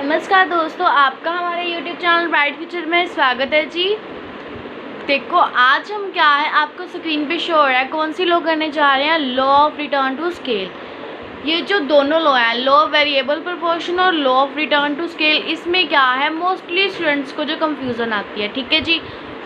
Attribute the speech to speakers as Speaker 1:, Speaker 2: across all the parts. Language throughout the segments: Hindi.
Speaker 1: नमस्कार दोस्तों, आपका हमारे YouTube चैनल ब्राइट फ्यूचर में स्वागत है जी। देखो आज हम क्या है आपको स्क्रीन पे शो हो रहा है, कौन सी लॉ करने जा रहे हैं, law of return to scale. ये जो दोनों लॉ हैं, लॉ ऑफ वेरिएबल प्रोपोर्शन और law of return to scale, इसमें क्या है मोस्टली स्टूडेंट्स को जो कंफ्यूजन आती है, ठीक है जी।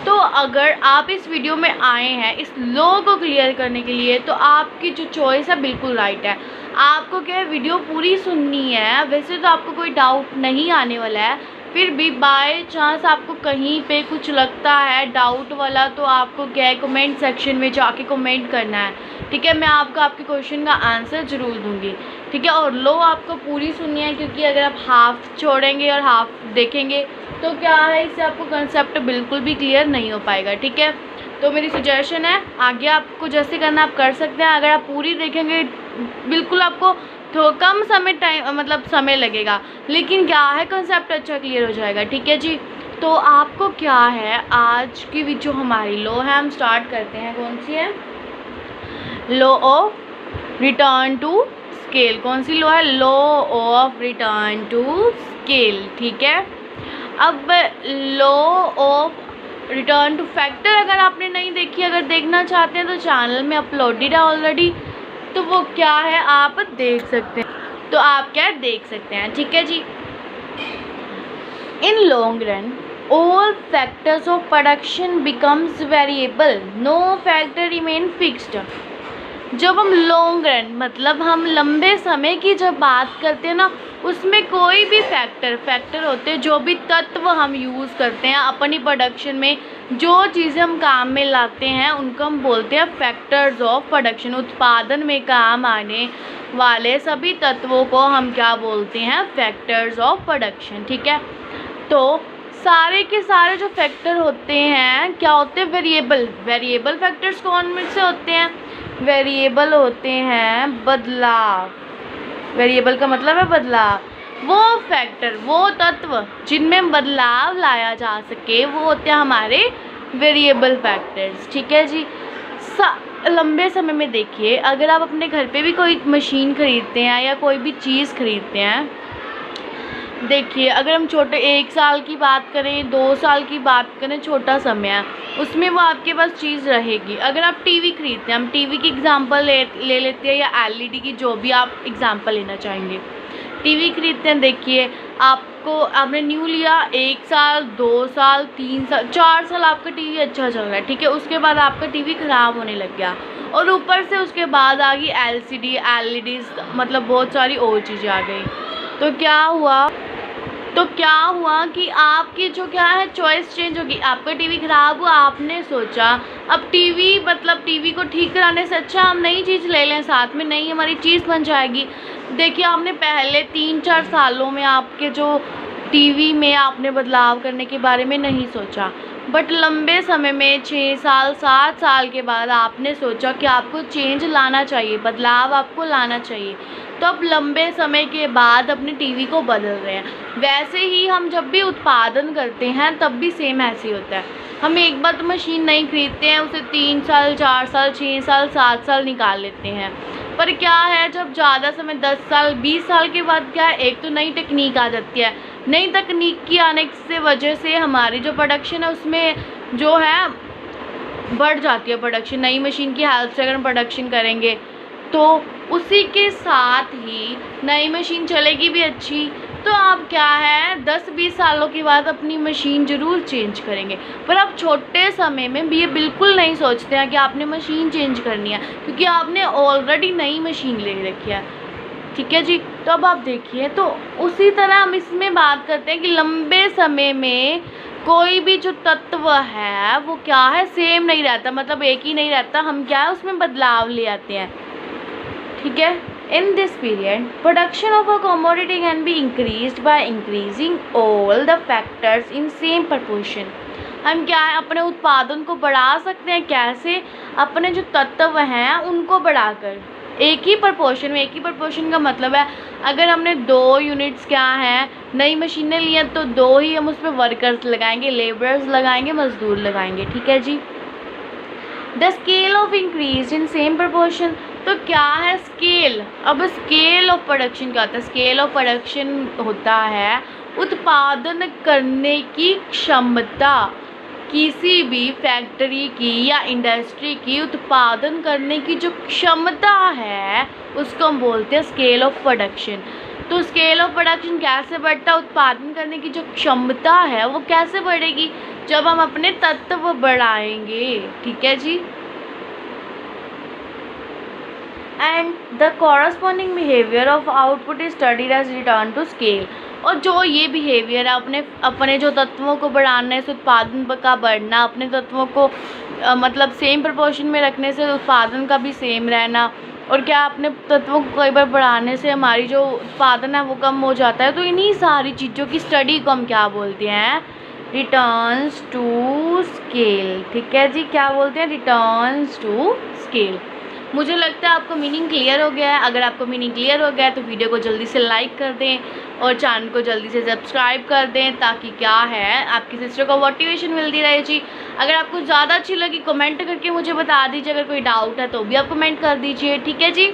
Speaker 1: तो अगर आप इस वीडियो में आए हैं इस लॉ को क्लियर करने के लिए, तो आपकी जो चॉइस है बिल्कुल राइट है। आपको क्या है वीडियो पूरी सुननी है। वैसे तो आपको कोई डाउट नहीं आने वाला है, फिर भी बाय चांस आपको कहीं पे कुछ लगता है डाउट वाला, तो आपको क्या है कमेंट सेक्शन में जाके कमेंट करना है, ठीक है। मैं आपको आपके क्वेश्चन का आंसर ज़रूर दूंगी, ठीक है। और लो आपको पूरी सुननी है, क्योंकि अगर आप हाफ छोड़ेंगे और हाफ देखेंगे तो क्या है इससे आपको कंसेप्ट बिल्कुल भी क्लियर नहीं हो पाएगा, ठीक है। तो मेरी सजेशन है आगे आपको जैसे करना आप कर सकते हैं। अगर आप पूरी देखेंगे बिल्कुल आपको तो कम समय लगेगा, लेकिन क्या है कंसेप्ट अच्छा क्लियर हो जाएगा, ठीक है जी। तो आपको क्या है आज की जो हमारी लॉ है हम स्टार्ट करते हैं। कौन सी है? Law of return to scale. कौन सी लॉ है? Law of return to scale, ठीक है। अब law of return to factor अगर आपने नहीं देखी, अगर देखना चाहते हैं तो चैनल में अपलोडेड है ऑलरेडी, तो वो क्या है आप देख सकते हैं। तो आप क्या देख सकते हैं, ठीक है जी। In long run all factors of production becomes variable, no factor remain fixed। जब हम लॉन्ग रन मतलब हम लंबे समय की जब बात करते हैं ना, उसमें कोई भी फैक्टर होते हैं, जो भी तत्व हम यूज़ करते हैं अपनी प्रोडक्शन में, जो चीज़ें हम काम में लाते हैं उनको हम बोलते हैं फैक्टर्स ऑफ प्रोडक्शन। उत्पादन में काम आने वाले सभी तत्वों को हम क्या बोलते हैं? फैक्टर्स ऑफ प्रोडक्शन, ठीक है। तो सारे के सारे जो फैक्टर होते हैं क्या होते हैं? वेरिएबल फैक्टर्स कौन से होते हैं? वेरिएबल होते हैं बदलाव। वेरिएबल का मतलब है बदलाव। वो फैक्टर, वो तत्व जिनमें बदलाव लाया जा सके, वो होते हैं हमारे वेरिएबल फैक्टर्स, ठीक है जी। लंबे समय में देखिए, अगर आप अपने घर पे भी कोई मशीन खरीदते हैं या कोई भी चीज़ खरीदते हैं, देखिए अगर हम छोटे 1 साल की बात करें, 2 साल की बात करें, छोटा समय है, उसमें वो आपके पास चीज़ रहेगी। अगर आप टीवी खरीदते हैं, हम टीवी की एग्जांपल ले लेते हैं, या एलईडी की, जो भी आप एग्जांपल लेना चाहेंगे। टीवी खरीदते हैं, देखिए आपने न्यू लिया, 1 साल, 2 साल, 3 साल, 4 साल आपका टीवी अच्छा चल रहा है, ठीक है। उसके बाद आपका टीवी ख़राब होने लग गया, और ऊपर से उसके बाद आ गई एलसीडी, एलईडीज़, मतलब बहुत सारी और चीज़ें आ गई। तो क्या हुआ कि आपकी जो क्या है चॉइस चेंज होगी। आपका टीवी ख़राब हुआ, आपने सोचा अब टीवी को ठीक कराने से अच्छा हम नई चीज़ ले लें, साथ में नई हमारी चीज़ बन जाएगी। देखिए आपने पहले 3-4 सालों में आपके जो टीवी में आपने बदलाव करने के बारे में नहीं सोचा, बट लंबे समय में 6 साल 7 साल के बाद आपने सोचा कि आपको चेंज लाना चाहिए, बदलाव आपको लाना चाहिए। तो अब लंबे समय के बाद अपने टीवी को बदल रहे हैं। वैसे ही हम जब भी उत्पादन करते हैं तब भी सेम ऐसे ही होता है। हम एक बार तो मशीन नहीं खरीदते हैं, उसे 3 साल 4 साल 6 साल 7 साल निकाल लेते हैं। पर क्या है जब ज़्यादा समय 10 साल 20 साल के बाद क्या है, एक तो नई टेक्निक आ जाती है। नई तकनीक की आने से वजह से हमारी जो प्रोडक्शन है उसमें जो है बढ़ जाती है प्रोडक्शन। नई मशीन की हेल्प से अगर हम प्रोडक्शन करेंगे तो उसी के साथ ही नई मशीन चलेगी भी अच्छी। तो आप क्या है 10-20 सालों के बाद अपनी मशीन ज़रूर चेंज करेंगे, पर आप छोटे समय में भी ये बिल्कुल नहीं सोचते हैं कि आपने मशीन चेंज करनी है, क्योंकि आपने ऑलरेडी नई मशीन ले रखी है, ठीक है जी। तो अब आप देखिए, तो उसी तरह हम इसमें बात करते हैं कि लंबे समय में कोई भी जो तत्व है वो क्या है सेम नहीं रहता, मतलब एक ही नहीं रहता। हम क्या है उसमें बदलाव ले आते हैं, ठीक है। In this period production of a commodity can be increased by increasing all the factors in same proportion. हम क्या है अपने उत्पादन को बढ़ा सकते हैं, कैसे? अपने जो तत्व हैं उनको बढ़ाकर एक ही प्रपोर्शन में। एक ही प्रपोर्शन का मतलब है अगर हमने 2 यूनिट्स क्या हैं नई मशीनें ली हैं, तो 2 ही हम उसमें वर्कर्स लगाएंगे, लेबरर्स लगाएंगे, मजदूर लगाएंगे, ठीक है जी। The scale of increase in same proportion. तो क्या है स्केल? अब स्केल ऑफ प्रोडक्शन क्या होता है? स्केल ऑफ प्रोडक्शन होता है उत्पादन करने की क्षमता, किसी भी फैक्ट्री की या इंडस्ट्री की उत्पादन करने की जो क्षमता है उसको हम बोलते हैं स्केल ऑफ प्रोडक्शन। तो स्केल ऑफ प्रोडक्शन कैसे बढ़ता है? उत्पादन करने की जो क्षमता है वो कैसे बढ़ेगी? जब हम अपने तत्व बढ़ाएंगे। ठीक है जी। And the corresponding behaviour of output is studied as return to scale. और जो ये बिहेवियर है अपने जो तत्वों को बढ़ाने से उत्पादन का बढ़ना, अपने तत्वों को मतलब सेम प्रोपोर्शन में रखने से उत्पादन का भी सेम रहना, और क्या अपने तत्वों को कई बार बढ़ाने से हमारी जो उत्पादन है वो कम हो जाता है। तो इन्हीं सारी चीज़ों की स्टडी को हम क्या बोलते हैं? Returns to scale. ठीक है जी, क्या बोलते हैं? Returns to scale. मुझे लगता है आपको मीनिंग क्लियर हो गया है। अगर आपको मीनिंग क्लियर हो गया है तो वीडियो को जल्दी से लाइक कर दें और चैनल को जल्दी से सब्सक्राइब कर दें, ताकि क्या है आपकी सिस्टर को मोटिवेशन मिलती रहे जी। अगर आपको ज़्यादा अच्छी लगी कमेंट करके मुझे बता दीजिए। अगर कोई डाउट है तो भी आप कमेंट कर दीजिए। ठीक है जी।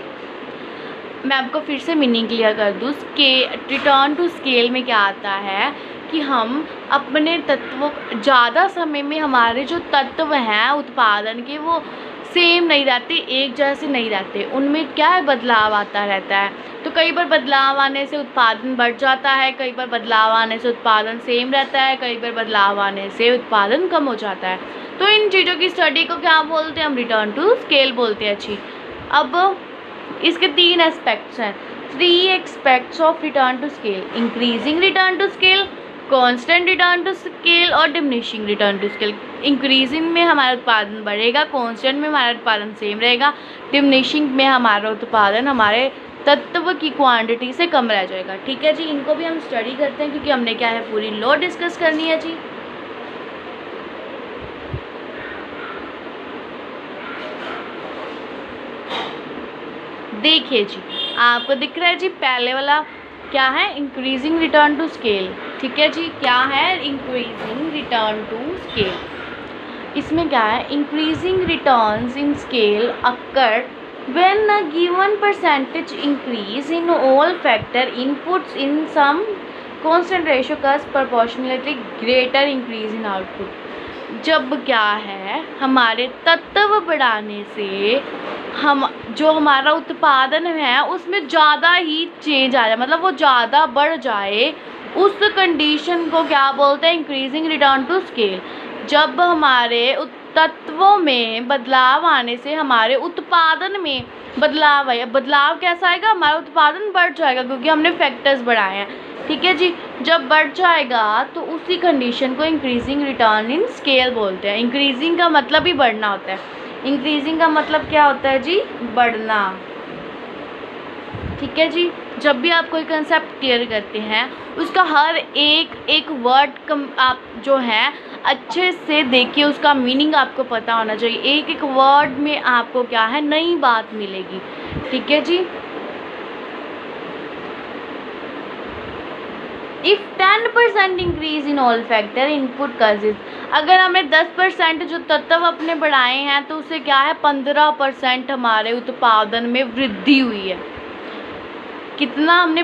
Speaker 1: मैं आपको फिर से मीनिंग क्लियर कर दूँ। रिटर्न टू स्केल में क्या आता है कि हम अपने तत्वों, ज़्यादा समय में हमारे जो तत्व हैं उत्पादन के वो सेम नहीं रहते, एक जैसे नहीं रहते, उनमें क्या है? बदलाव आता रहता है। तो कई बार बदलाव आने से उत्पादन बढ़ जाता है, कई बार बदलाव आने से उत्पादन सेम रहता है, कई बार बदलाव आने से उत्पादन कम हो जाता है। तो इन चीज़ों की स्टडी को क्या बोलते हैं? हम रिटर्न टू स्केल बोलते हैं। अच्छी, अब इसके 3 एस्पेक्ट्स हैं। 3 aspects of return to scale: increasing return to scale, constant return to scale और diminishing return to scale. Increasing में हमारा उत्पादन बढ़ेगा, कांस्टेंट में हमारा उत्पादन सेम रहेगा, डिमिनिशिंग में हमारा उत्पादन हमारे तत्व की क्वांटिटी से कम रह जाएगा। ठीक है जी। इनको भी हम स्टडी करते हैं क्योंकि हमने क्या है पूरी लॉ डिस्कस करनी है जी। देखिए जी, आपको दिख रहा है जी पहले वाला क्या है? Increasing return to scale. ठीक है जी, क्या है? Increasing return to scale. इसमें क्या है? Increasing returns in scale occur when a given percentage increase in all factor inputs in some constant ratio cause proportionally greater increase in output। जब क्या है हमारे तत्व बढ़ाने से हम जो हमारा उत्पादन है उसमें ज़्यादा ही चेंज आ जाए, मतलब वो ज़्यादा बढ़ जाए, उस कंडीशन को क्या बोलते हैं? Increasing return to scale. जब हमारे तत्वों में बदलाव आने से हमारे उत्पादन में बदलाव आया, बदलाव कैसा आएगा? हमारा उत्पादन बढ़ जाएगा क्योंकि हमने फैक्टर्स बढ़ाए हैं। ठीक है जी। जब बढ़ जाएगा तो उसी कंडीशन को इंक्रीजिंग रिटर्न इन स्केल बोलते हैं। इंक्रीजिंग का मतलब ही बढ़ना होता है। इंक्रीजिंग का मतलब क्या होता है जी? बढ़ना। ठीक है जी। जब भी आप कोई कंसेप्ट क्लियर करते हैं उसका हर एक वर्ड आप जो है अच्छे से देखिए, उसका मीनिंग आपको पता होना चाहिए। एक वर्ड में आपको क्या है नई बात मिलेगी। ठीक है जी। If 10% increase in all factor input causes, अगर हमने 10% जो तत्व अपने बढ़ाए हैं तो उससे क्या है 15% हमारे उत्पादन में वृद्धि हुई है। कितना हमने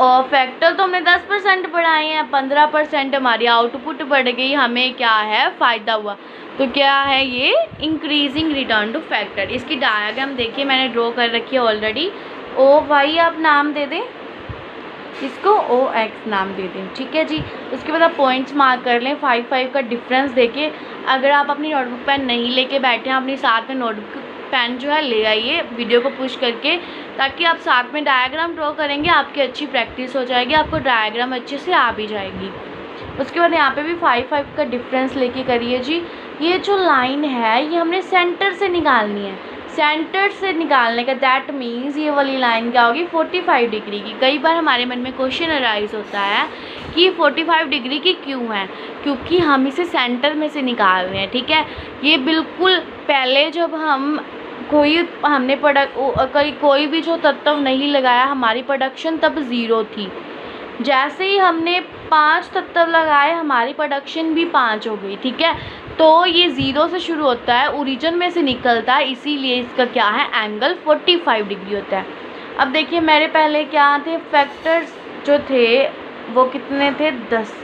Speaker 1: फैक्टर तो हमने 10% बढ़ाए हैं, 15% हमारी आउटपुट बढ़ गई, हमें क्या है फ़ायदा हुआ। तो क्या है ये? Increasing return to factor. इसकी डायग्राम देखिए मैंने ड्रॉ कर रखी है ऑलरेडी। OY आप नाम दे दें, इसको OX नाम दे दें। ठीक है जी। उसके बाद आप पॉइंट्स मार्क कर लें। 5 का डिफरेंस देखिए। अगर आप अपनी नोटबुक पेन नहीं लेके बैठे हैं, अपनी साथ में नोटबुक पेन जो है ले आइए वीडियो को पुश करके, ताकि आप साथ में डायग्राम ड्रॉ करेंगे, आपकी अच्छी प्रैक्टिस हो जाएगी, आपको डायग्राम अच्छे से आ भी जाएगी। उसके बाद यहाँ पे भी 5 का डिफरेंस लेके करिए जी। ये जो लाइन है ये हमने सेंटर से निकालनी है। सेंटर से निकालने का दैट मीन्स ये वाली लाइन क्या होगी? 45 डिग्री की। कई बार हमारे मन में क्वेश्चन अराइज होता है कि 45 डिग्री की क्यों है? क्योंकि हम इसे सेंटर में से निकाल रहे हैं। ठीक है। ये बिल्कुल पहले जब हमने कोई भी जो तत्व नहीं लगाया, हमारी प्रोडक्शन तब 0 थी। जैसे ही हमने 5 तत्व लगाए हमारी प्रोडक्शन भी 5 हो गई। ठीक है। तो ये 0 से शुरू होता है, ओरिजिन में से निकलता है, इसीलिए इसका क्या है एंगल 45 डिग्री होता है। अब देखिए मेरे पहले क्या थे फैक्टर्स जो थे वो कितने थे 10।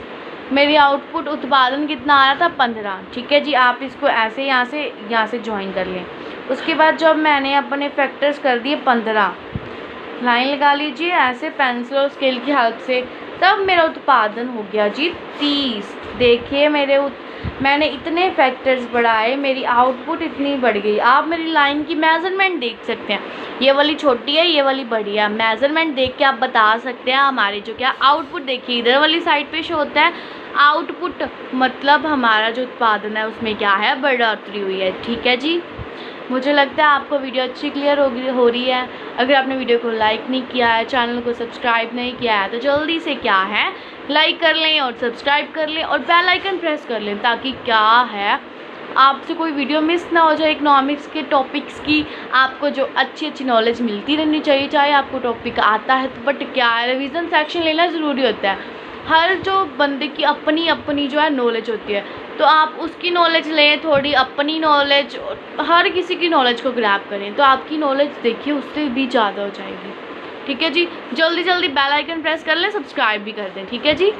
Speaker 1: मेरी आउटपुट उत्पादन कितना आ रहा था 15। ठीक है जी, आप इसको ऐसे यहाँ से ज्वाइन कर लें। उसके बाद जब मैंने अपने फैक्टर्स कर दिए 15, लाइन लगा लीजिए ऐसे पेंसिल और स्केल की हेल्प से, तब मेरा उत्पादन हो गया जी 30। देखिए मैंने इतने फैक्टर्स बढ़ाए, मेरी आउटपुट इतनी बढ़ गई। आप मेरी लाइन की मेज़रमेंट देख सकते हैं, ये वाली छोटी है, ये वाली बड़ी है। मेज़रमेंट देख के आप बता सकते हैं हमारी जो क्या आउटपुट, देखिए इधर वाली साइड पे शो होता है आउटपुट, मतलब हमारा जो उत्पादन है उसमें क्या है, बढ़ोतरी हुई है। ठीक है जी, मुझे लगता है आपको वीडियो अच्छी क्लियर हो रही है। अगर आपने वीडियो को लाइक नहीं किया है, चैनल को सब्सक्राइब नहीं किया है, तो जल्दी से क्या है लाइक कर लें और सब्सक्राइब कर लें और बेल आइकन प्रेस कर लें, ताकि क्या है आपसे कोई वीडियो मिस ना हो जाए। इकोनॉमिक्स के टॉपिक्स की आपको जो अच्छी नॉलेज मिलती रहनी चाहिए, चाहे आपको टॉपिक आता है तो, बट क्या है रिवीजन सेक्शन लेना ज़रूरी होता है। हर जो बंदे की अपनी अपनी जो है नॉलेज होती है, तो आप उसकी नॉलेज लें, थोड़ी अपनी नॉलेज, हर किसी की नॉलेज को ग्रैब करें, तो आपकी नॉलेज देखिए उससे भी ज़्यादा हो जाएगी। ठीक है जी, जल्दी जल्दी बेल आइकन प्रेस कर लें, सब्सक्राइब भी कर दें। ठीक है जी,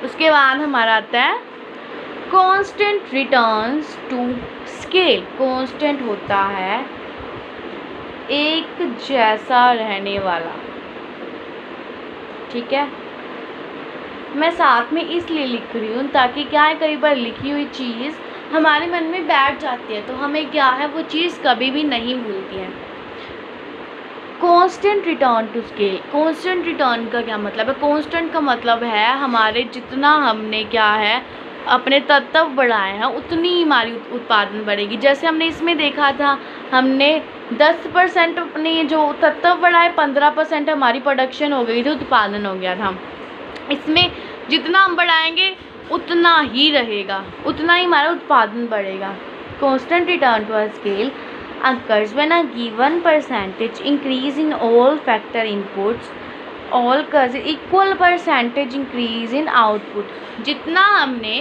Speaker 1: उसके बाद हमारा आता है constant returns to scale. Constant होता है एक जैसा रहने वाला। ठीक है, मैं साथ में इसलिए लिख रही हूँ ताकि क्या है, कई बार लिखी हुई चीज़ हमारे मन में बैठ जाती है, तो हमें क्या है वो चीज़ कभी भी नहीं भूलती है। Constant return to scale. Constant return का क्या मतलब है? कांस्टेंट का मतलब है हमारे जितना हमने क्या है अपने तत्व बढ़ाए हैं, उतनी हमारी उत्पादन बढ़ेगी। जैसे हमने इसमें देखा था, हमने 10% अपने जो तत्व बढ़ाए, 15% हमारी प्रोडक्शन हो गई थी, उत्पादन हो गया था। इसमें जितना हम बढ़ाएंगे उतना ही रहेगा, उतना ही हमारा उत्पादन बढ़ेगा। Constant return to a scale occurs when a given percentage increase in all factor inputs all causes equal percentage increase in output। जितना हमने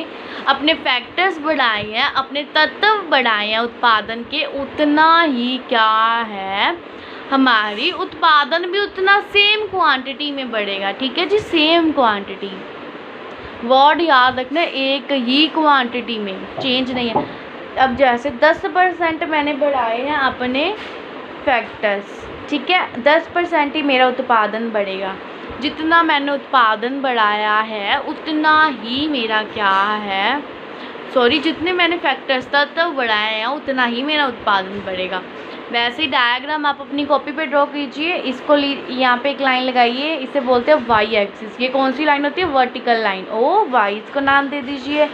Speaker 1: अपने फैक्टर्स बढ़ाए हैं, अपने तत्व बढ़ाए हैं उत्पादन के, उतना ही क्या है हमारी उत्पादन भी उतना सेम क्वांटिटी में बढ़ेगा। ठीक है जी, सेम क्वांटिटी, वर्ड याद रखना, एक ही क्वांटिटी में, चेंज नहीं है। अब जैसे 10% मैंने बढ़ाए हैं अपने फैक्टर्स, ठीक है, 10% ही मेरा उत्पादन बढ़ेगा। जितना मैंने उत्पादन बढ़ाया है उतना ही मेरा क्या है, जितने मैंने फैक्टर्स तत्व बढ़ाए हैं उतना ही मेरा उत्पादन बढ़ेगा। वैसे ही डायग्राम आप अपनी कॉपी पे ड्रॉ कीजिए। इसको यहाँ पे एक लाइन लगाइए, इसे बोलते हैं वाई एक्सिस। ये कौन सी लाइन होती है? Vertical line. ओ वाई इसको नाम दे दीजिए,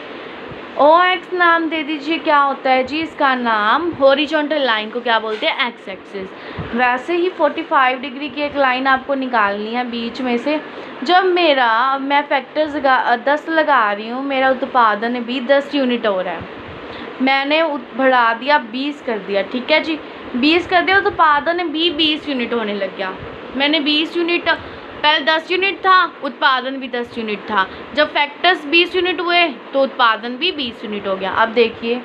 Speaker 1: ओ एक्स नाम दे दीजिए। क्या होता है जी इसका नाम? हॉरिजॉन्टल लाइन को क्या बोलते हैं? X axis. वैसे ही 45 डिग्री की एक लाइन आपको निकालनी है बीच में से। जब मैं फैक्टर्स 10 लगा रही हूँ, मेरा उत्पादन भी 10 यूनिट हो रहा है, मैंने बढ़ा दिया 20 कर दिया। ठीक है जी, 20 कर दिया, उत्पादन भी 20 यूनिट होने लग गया। मैंने 20 यूनिट, पहले 10 यूनिट था, उत्पादन भी 10 यूनिट था। जब फैक्टर्स 20 यूनिट हुए तो उत्पादन भी 20 यूनिट हो गया। अब देखिए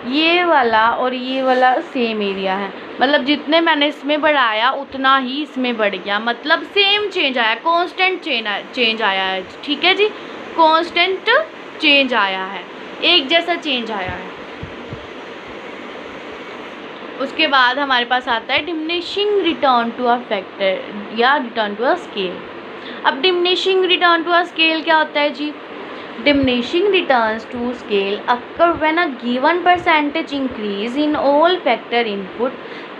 Speaker 1: ये वाला और ये वाला सेम एरिया है, मतलब जितने मैंने इसमें बढ़ाया उतना ही इसमें बढ़ गया, मतलब सेम चेंज आया, कांस्टेंट चेंज आया है। ठीक है जी, कांस्टेंट चेंज आया है, एक जैसा चेंज आया है। उसके बाद हमारे पास आता है diminishing return to a factor या रिटर्न टू अ स्केल। अब diminishing return to a scale क्या होता है जी? Diminishing returns to scale occur when a given percentage increase in all factor input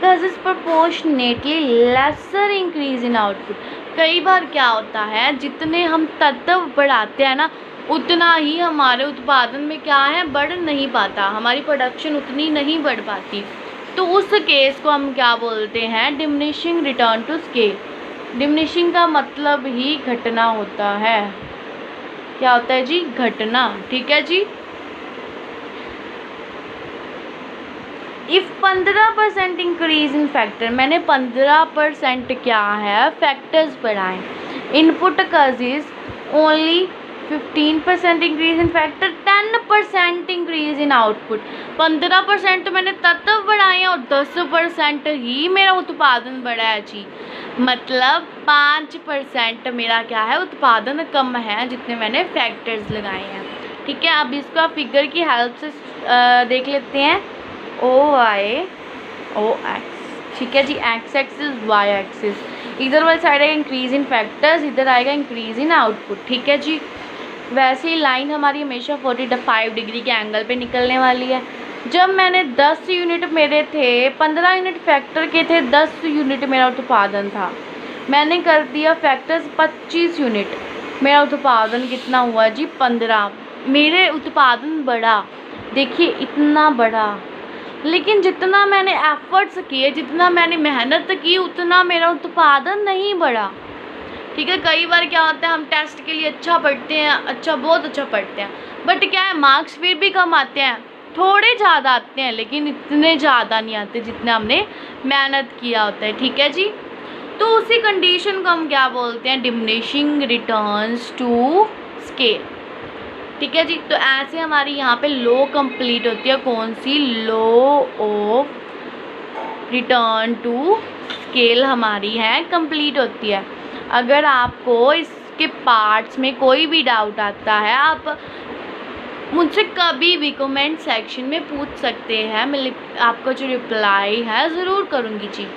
Speaker 1: causes proportionately lesser increase in output। कई बार क्या होता है, जितने हम तत्व बढ़ाते हैं ना, उतना ही हमारे उत्पादन में क्या है, बढ़ नहीं पाता, हमारी प्रोडक्शन उतनी नहीं बढ़ पाती। तो उस केस को हम क्या बोलते हैं? Diminishing return to scale. Diminishing का मतलब ही घटना होता है। क्या होता है जी? घटना। ठीक है जी। इफ़ 15% इंक्रीज इन फैक्टर, मैंने 15% क्या है फैक्टर्स बढ़ाए, input causes only 15% increase in factor, 10% increase in output. 15% तो मैंने तत्व बढ़ाए हैं और 10% ही मेरा उत्पादन बढ़ा है जी। मतलब 5% मेरा क्या है, उत्पादन कम है जितने मैंने फैक्टर्स लगाए हैं। ठीक है, अब इसको आप फिगर की हेल्प से देख लेते हैं। OX, ठीक है जी, एक्स एक्सिस वाई एक्सिस, इधर वाली साइड आएगा इंक्रीज इन फैक्टर्स, इधर आएगा इंक्रीज इन आउटपुट। ठीक है जी, वैसे ही लाइन हमारी हमेशा 45 डिग्री के एंगल पे निकलने वाली है। जब मैंने 10 यूनिट मेरे थे, 15 यूनिट फैक्टर के थे, 10 यूनिट मेरा उत्पादन था, मैंने कर दिया फैक्टर्स 25 यूनिट, मेरा उत्पादन कितना हुआ जी, 15। मेरे उत्पादन बढ़ा, देखिए इतना बढ़ा, लेकिन जितना मैंने एफर्ट्स किए, जितना मैंने मेहनत की, उतना मेरा उत्पादन नहीं बढ़ा। ठीक है, कई बार क्या होता है, हम टेस्ट के लिए अच्छा पढ़ते हैं, अच्छा बहुत अच्छा पढ़ते हैं, बट क्या है, मार्क्स फिर भी कम आते हैं, थोड़े ज़्यादा आते हैं, लेकिन इतने ज़्यादा नहीं आते जितने हमने मेहनत किया होता है। ठीक है जी, तो उसी कंडीशन को हम क्या बोलते हैं, डिमिनिशिंग रिटर्न्स टू स्केल। ठीक है जी, तो ऐसे हमारी यहाँ पे लो कंप्लीट होती है, कौन सी, लो ऑफ रिटर्न टू स्केल हमारी है कंप्लीट होती है। अगर आपको इसके पार्ट्स में कोई भी डाउट आता है, आप मुझसे कभी भी कमेंट सेक्शन में पूछ सकते हैं, मैं आपका जो रिप्लाई है ज़रूर करूँगी जी।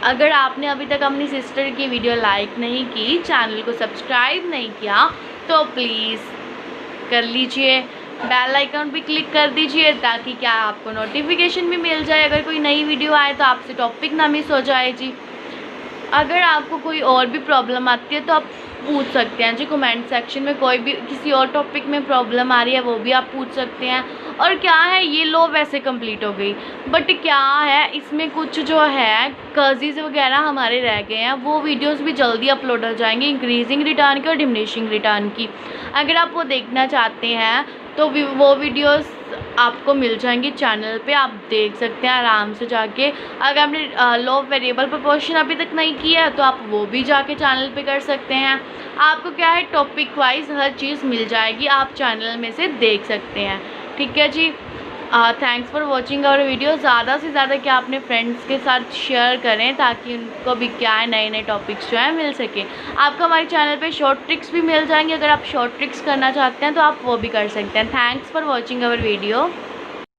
Speaker 1: अगर आपने अभी तक अपनी सिस्टर की वीडियो लाइक नहीं की, चैनल को सब्सक्राइब नहीं किया, तो प्लीज़ कर लीजिए, बेल आइकन भी क्लिक कर दीजिए, ताकि क्या आपको नोटिफिकेशन भी मिल जाए, अगर कोई नई वीडियो आए तो आपसे टॉपिक ना मिस हो जाए जी। अगर आपको कोई और भी प्रॉब्लम आती है तो आप पूछ सकते हैं जी कमेंट सेक्शन में, कोई भी किसी और टॉपिक में प्रॉब्लम आ रही है वो भी आप पूछ सकते हैं। और क्या है, ये लो वैसे कंप्लीट हो गई, बट क्या है, इसमें कुछ जो है कर्जिज वगैरह हमारे रह गए हैं, वो वीडियोस भी जल्दी अपलोड हो जाएंगे, इंक्रीजिंग रिटर्न की और डिमिनिशिंग रिटर्न की। अगर आप वो देखना चाहते हैं तो वो वीडियोस आपको मिल जाएंगी चैनल पे, आप देख सकते हैं आराम से जाके। अगर आपने लो वेरिएबल प्रोपोर्शन अभी तक नहीं किया है तो आप वो भी जाके चैनल पे कर सकते हैं। आपको क्या है, टॉपिक वाइज हर चीज़ मिल जाएगी, आप चैनल में से देख सकते हैं। ठीक है जी, thanks for watching our video. ज़्यादा से ज़्यादा क्या अपने फ्रेंड्स के साथ शेयर करें, ताकि उनको भी क्या है, नए नए टॉपिक्स जो है मिल सके। आपको हमारे चैनल पे शॉर्ट ट्रिक्स भी मिल जाएंगे, अगर आप शॉर्ट ट्रिक्स करना चाहते हैं तो आप वो भी कर सकते हैं। Thanks for watching our video.